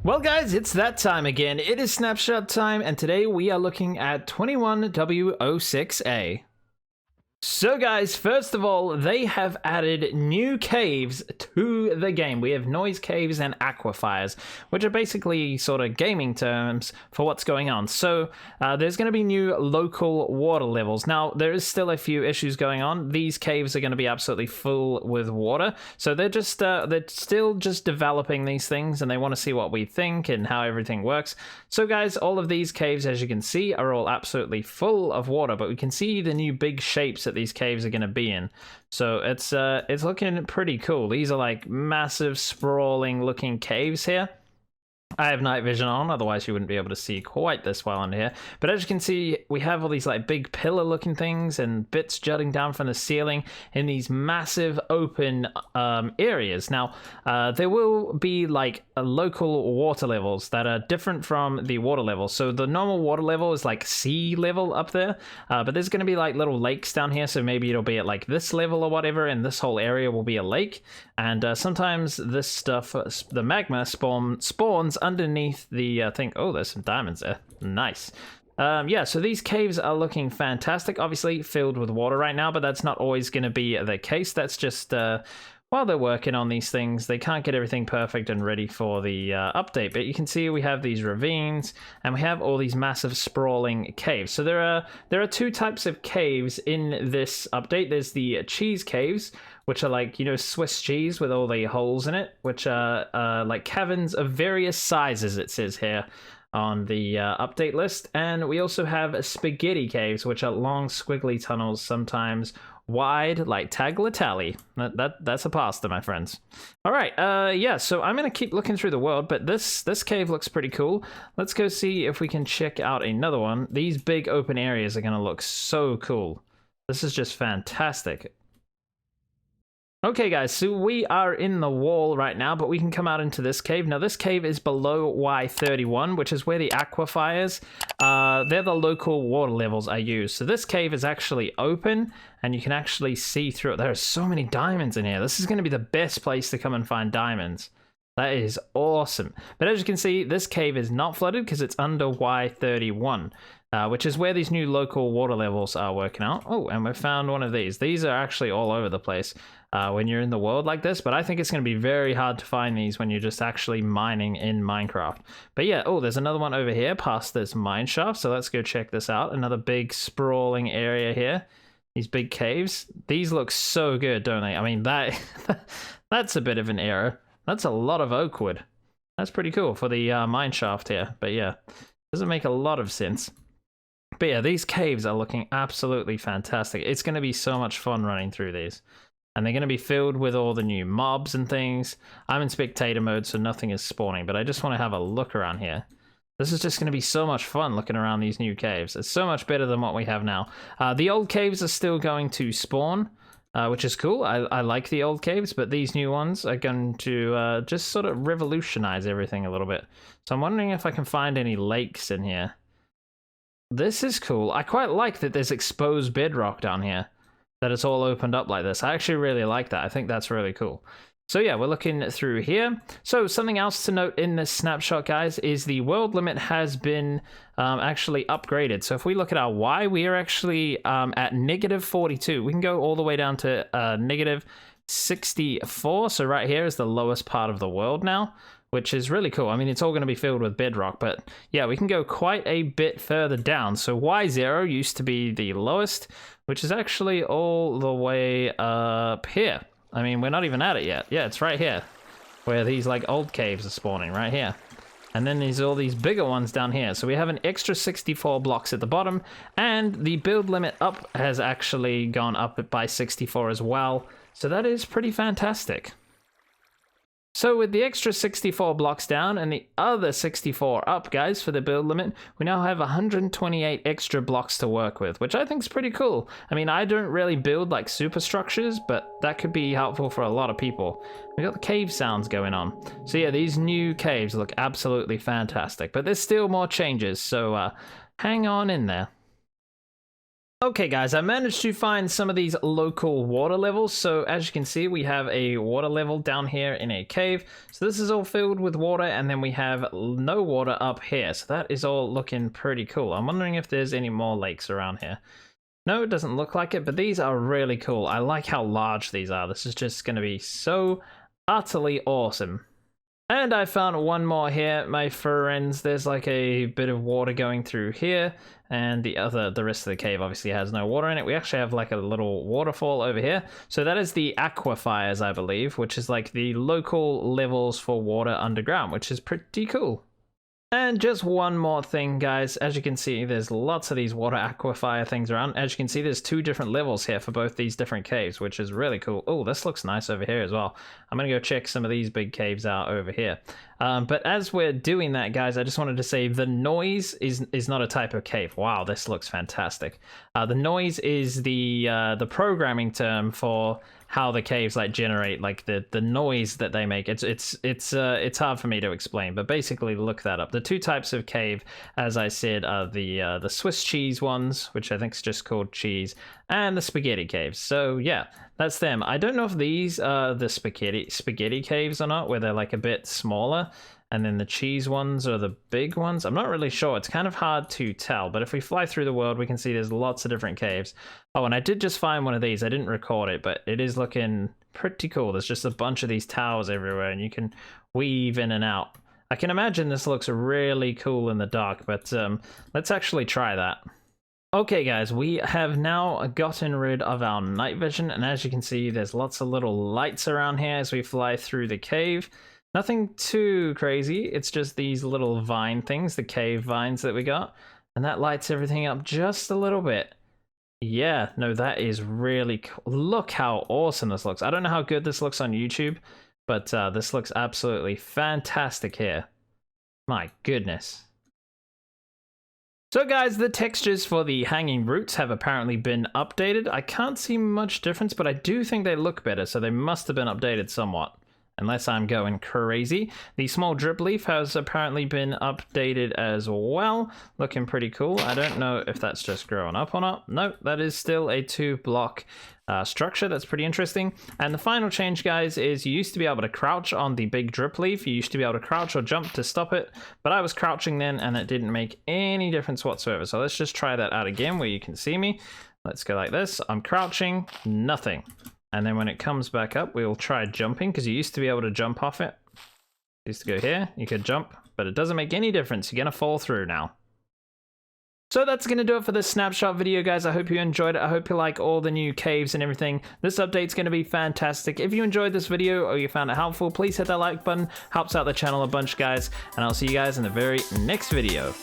Well guys, it's that time again. It is Snapshot time, and today we are looking at 21W06A. So guys, first of all, they have added new caves to the game. We have noise caves and aquifers, which are basically sort of gaming terms for what's going on. So there's going to be new local water levels. Now, there is still a few issues going on. These caves are going to be absolutely full with water. So they're still just developing these things, and they want to see what we think and how everything works. So guys, all of these caves, as you can see, are all absolutely full of water, but we can see the new big shapes that these caves are going to be in. So it's looking pretty cool. These are like massive sprawling looking caves here. I have night vision on, otherwise you wouldn't be able to see quite this well under here. But as you can see, we have all these like big pillar looking things and bits jutting down from the ceiling in these massive open areas. Now, there will be like local water levels that are different from the water level. So the normal water level is like sea level up there, but there's going to be like little lakes down here. So maybe it'll be at like this level or whatever, and this whole area will be a lake. And sometimes this stuff, the magma spawns underneath the thing. Oh, there's some diamonds there. Nice. Yeah, so these caves are looking fantastic. Obviously filled with water right now, but that's not always going to be the case. That's just while they're working on these things, they can't get everything perfect and ready for the update. But you can see we have these ravines, and we have all these massive sprawling caves. So there are two types of caves in this update. There's the cheese caves, which are like, you know, Swiss cheese with all the holes in it, which are like caverns of various sizes, it says here on the update list. And we also have spaghetti caves, which are long squiggly tunnels, sometimes wide like tagliatelle. That's a pasta, my friends. All right, yeah, so I'm gonna keep looking through the world, but this cave looks pretty cool. Let's go see if we can check out another one. These big open areas are gonna look so cool. This is just fantastic. Okay guys, so we are in the wall right now, but we can come out into this cave. Now this cave is below Y31, which is where the aquifers, they're the local water levels I use. So this cave is actually open, and you can actually see through it. There are so many diamonds in here. This is going to be the best place to come and find diamonds. That is awesome. But as you can see, this cave is not flooded because it's under Y31. Which is where these new local water levels are working out. Oh, and we found one of these. These are actually all over the place when you're in the world like this, but I think it's going to be very hard to find these when you're just actually mining in Minecraft. But yeah, oh, there's another one over here past this mine shaft, so let's go check this out. Another big sprawling area here. These big caves. These look so good, don't they? I mean, that's a bit of an error. That's a lot of oak wood. That's pretty cool for the mine shaft here, but yeah, doesn't make a lot of sense. But yeah, these caves are looking absolutely fantastic. It's going to be so much fun running through these. And they're going to be filled with all the new mobs and things. I'm in spectator mode, so nothing is spawning, but I just want to have a look around here. This is just going to be so much fun looking around these new caves. It's so much better than what we have now. The old caves are still going to spawn, which is cool. I like the old caves, but these new ones are going to just sort of revolutionize everything a little bit. So I'm wondering if I can find any lakes in here. This is cool. I quite like that there's exposed bedrock down here, that it's all opened up like this. I actually really like that. I think that's really cool. So yeah, we're looking through here. So something else to note in this snapshot, guys, is the world limit has been actually upgraded. So if we look at our Y, we are actually at -42. We can go all the way down to -64. So right here is the lowest part of the world now, which is really cool. I mean, it's all going to be filled with bedrock, but yeah, we can go quite a bit further down. So Y0 used to be the lowest, which is actually all the way up here. I mean, we're not even at it yet. Yeah, it's right here, where these like old caves are spawning, right here. And then there's all these bigger ones down here. So we have an extra 64 blocks at the bottom, and the build limit up has actually gone up by 64 as well. So that is pretty fantastic. So with the extra 64 blocks down and the other 64 up, guys, for the build limit, we now have 128 extra blocks to work with, which I think is pretty cool. I mean, I don't really build like superstructures, but that could be helpful for a lot of people. We got the cave sounds going on. So yeah, these new caves look absolutely fantastic, but there's still more changes, so hang on in there. Okay guys, I managed to find some of these local water levels. So as you can see, we have a water level down here in a cave. So this is all filled with water, and then we have no water up here. So that is all looking pretty cool. I'm wondering if there's any more lakes around here. No, it doesn't look like it, but these are really cool. I like how large these are. This is just going to be so utterly awesome. And I found one more here, my friends. There's like a bit of water going through here, and the rest of the cave obviously has no water in it. We actually have like a little waterfall over here. So that is the aquifers, I believe, which is like the local levels for water underground, which is pretty cool. And just one more thing, guys. As you can see, there's lots of these water aquifer things around. As you can see, there's 2 different levels here for both these different caves, which is really cool. Oh, this looks nice over here as well. I'm going to go check some of these big caves out over here. But as we're doing that, guys, I just wanted to say the noise is not a type of cave. Wow, this looks fantastic. The noise is the programming term for how the caves like generate like the noise that they make. It's hard for me to explain, but basically look that up. The 2 types of cave, as I said, are the Swiss cheese ones, which I think is just called cheese, and the spaghetti caves. So yeah, that's them. I don't know if these are the spaghetti caves or not, where they're like a bit smaller, and then the cheese ones are the big ones. I'm not really sure. It's kind of hard to tell, but if we fly through the world, we can see there's lots of different caves. Oh, and I did just find one of these. I didn't record it, but it is looking pretty cool. There's just a bunch of these towers everywhere, and you can weave in and out. I can imagine this looks really cool in the dark, but let's actually try that. Okay guys, we have now gotten rid of our night vision, and as you can see, there's lots of little lights around here as we fly through the cave. Nothing too crazy, it's just these little vine things, the cave vines that we got, and that lights everything up just a little bit. Yeah, no, that is really cool. Look how awesome this looks. I don't know how good this looks on YouTube, but this looks absolutely fantastic here. My goodness. So guys, the textures for the hanging roots have apparently been updated. I can't see much difference, but I do think they look better, so they must have been updated somewhat. Unless I'm going crazy. The small drip leaf has apparently been updated as well. Looking pretty cool. I don't know if that's just growing up or not. No, that is still a 2-block structure. That's pretty interesting. And the final change, guys, is you used to be able to crouch on the big drip leaf. You used to be able to crouch or jump to stop it. But I was crouching then, and it didn't make any difference whatsoever. So let's just try that out again where you can see me. Let's go like this. I'm crouching. Nothing. And then when it comes back up, we'll try jumping, because you used to be able to jump off it. You used to go here, you could jump, but it doesn't make any difference. You're going to fall through now. So that's going to do it for this snapshot video, guys. I hope you enjoyed it. I hope you like all the new caves and everything. This update's going to be fantastic. If you enjoyed this video or you found it helpful, please hit that like button. Helps out the channel a bunch, guys. And I'll see you guys in the very next video.